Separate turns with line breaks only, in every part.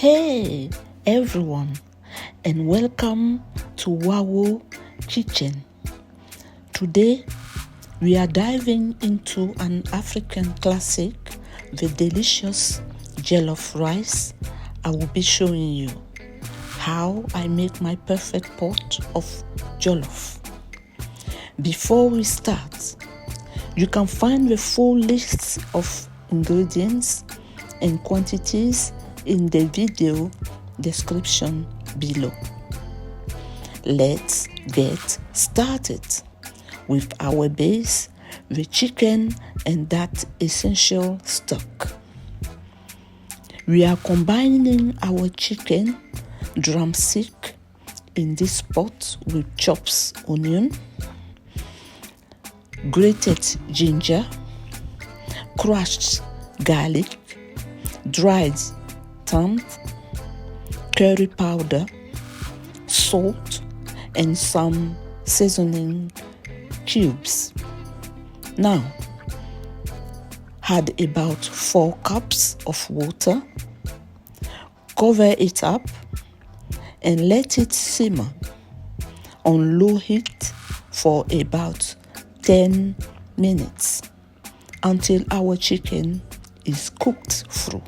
Hey everyone, and welcome to Wawo Kitchen. Today we are diving into an African classic, the delicious jollof rice. I will be showing you how I make my perfect pot of jollof. Before we start, you can find the full list of ingredients and quantities in the video description below. Let's get started with our base, the chicken and that essential stock. We are combining our chicken drumstick in this pot with chopped onion, grated ginger, crushed garlic, dried thyme, curry powder, salt, and some seasoning cubes. Now, add about 4 cups of water, cover it up, and let it simmer on low heat for about 10 minutes until our chicken is cooked through.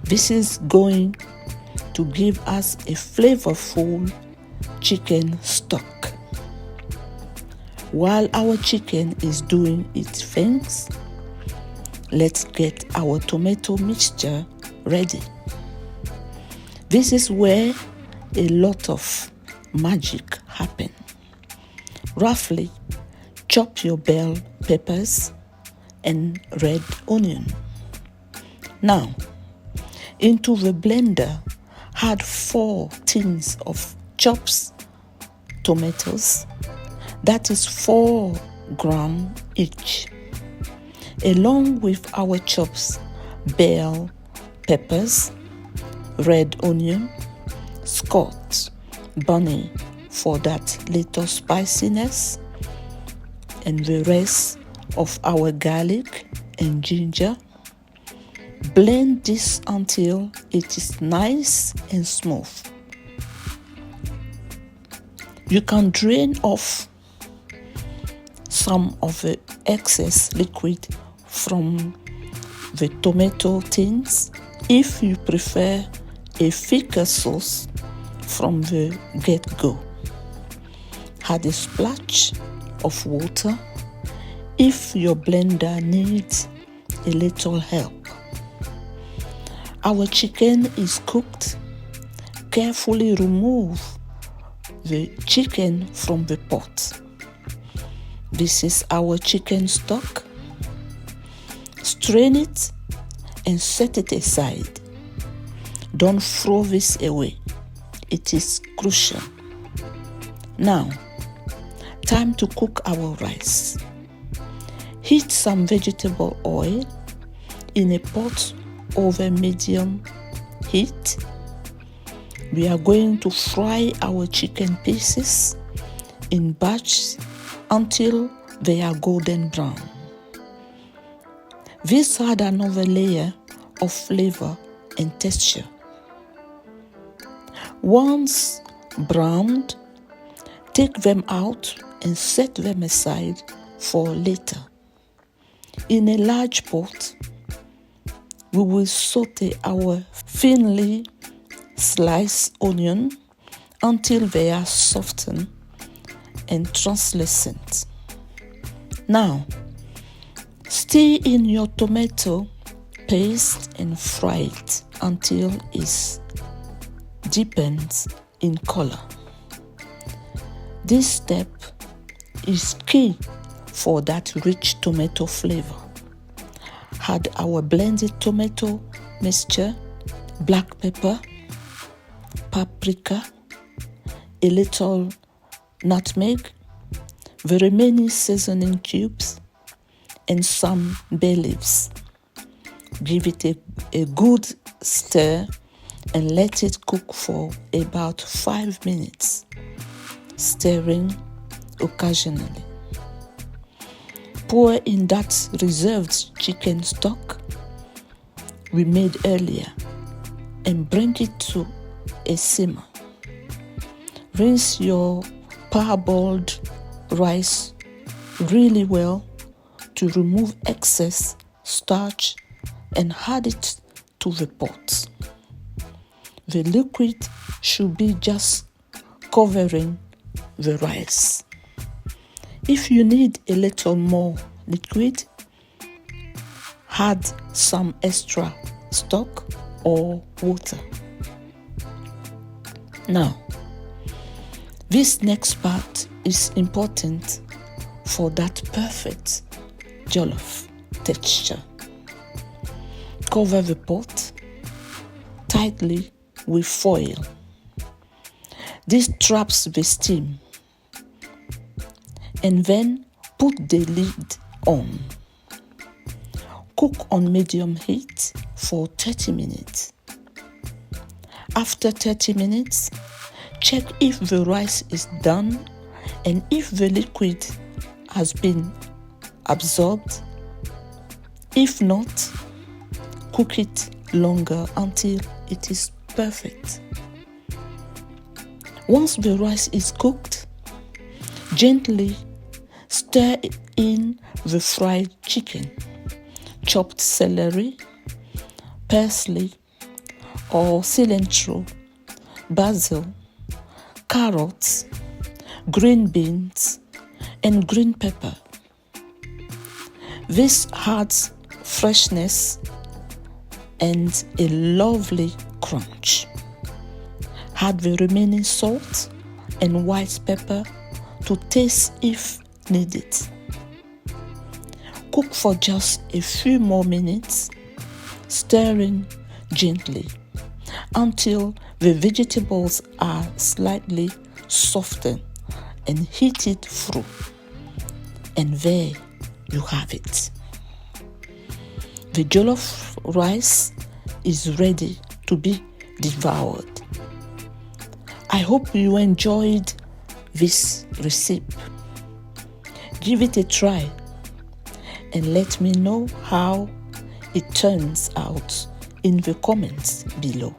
This is going to give us a flavorful chicken stock. While our chicken is doing its things, let's get our tomato mixture ready. This is where a lot of magic happens. Roughly chop your bell peppers and red onion. Now, into the blender, add 4 tins of chopped tomatoes, that is 4 grams each, along with our chopped bell peppers, red onion, Scotch, bonnet for that little spiciness, and the rest of our garlic and ginger. Blend this until it is nice and smooth. You can drain off some of the excess liquid from the tomato tins if you prefer a thicker sauce from the get-go. Add a splash of water if your blender needs a little help. Our chicken is cooked. Carefully remove the chicken from the pot. This is our chicken stock. Strain it and set it aside. Don't throw this away. It is crucial. Now, time to cook our rice. Heat some vegetable oil in a pot over medium heat. We are going to fry our chicken pieces in batches until they are golden brown. This adds another layer of flavor and texture. Once browned, take them out and set them aside for later. In a large pot, we will saute our thinly sliced onion until they are softened and translucent. Now, stir in your tomato paste and fry it until it deepens in color. This step is key for that rich tomato flavor. Add our blended tomato mixture, black pepper, paprika, a little nutmeg, the remaining seasoning cubes, and some bay leaves. Give it a good stir and let it cook for about 5 minutes, stirring occasionally. Pour in that reserved chicken stock we made earlier and bring it to a simmer. Rinse your parboiled rice really well to remove excess starch and add it to the pot. The liquid should be just covering the rice. If you need a little more liquid, add some extra stock or water. Now, this next part is important for that perfect jollof texture. Cover the pot tightly with foil. This traps the steam. And then put the lid on. Cook on medium heat for 30 minutes. After 30 minutes, check if the rice is done and if the liquid has been absorbed. If not, cook it longer until it is perfect. Once the rice is cooked, gently stir in the fried chicken, chopped celery, parsley or cilantro, basil, carrots, green beans, and green pepper. This adds freshness and a lovely crunch. Add the remaining salt and white pepper to taste if needed. Cook for just a few more minutes, stirring gently until the vegetables are slightly softened and heated through. And there you have it. The jollof rice is ready to be devoured. I hope you enjoyed this recipe. Give it a try and let me know how it turns out in the comments below.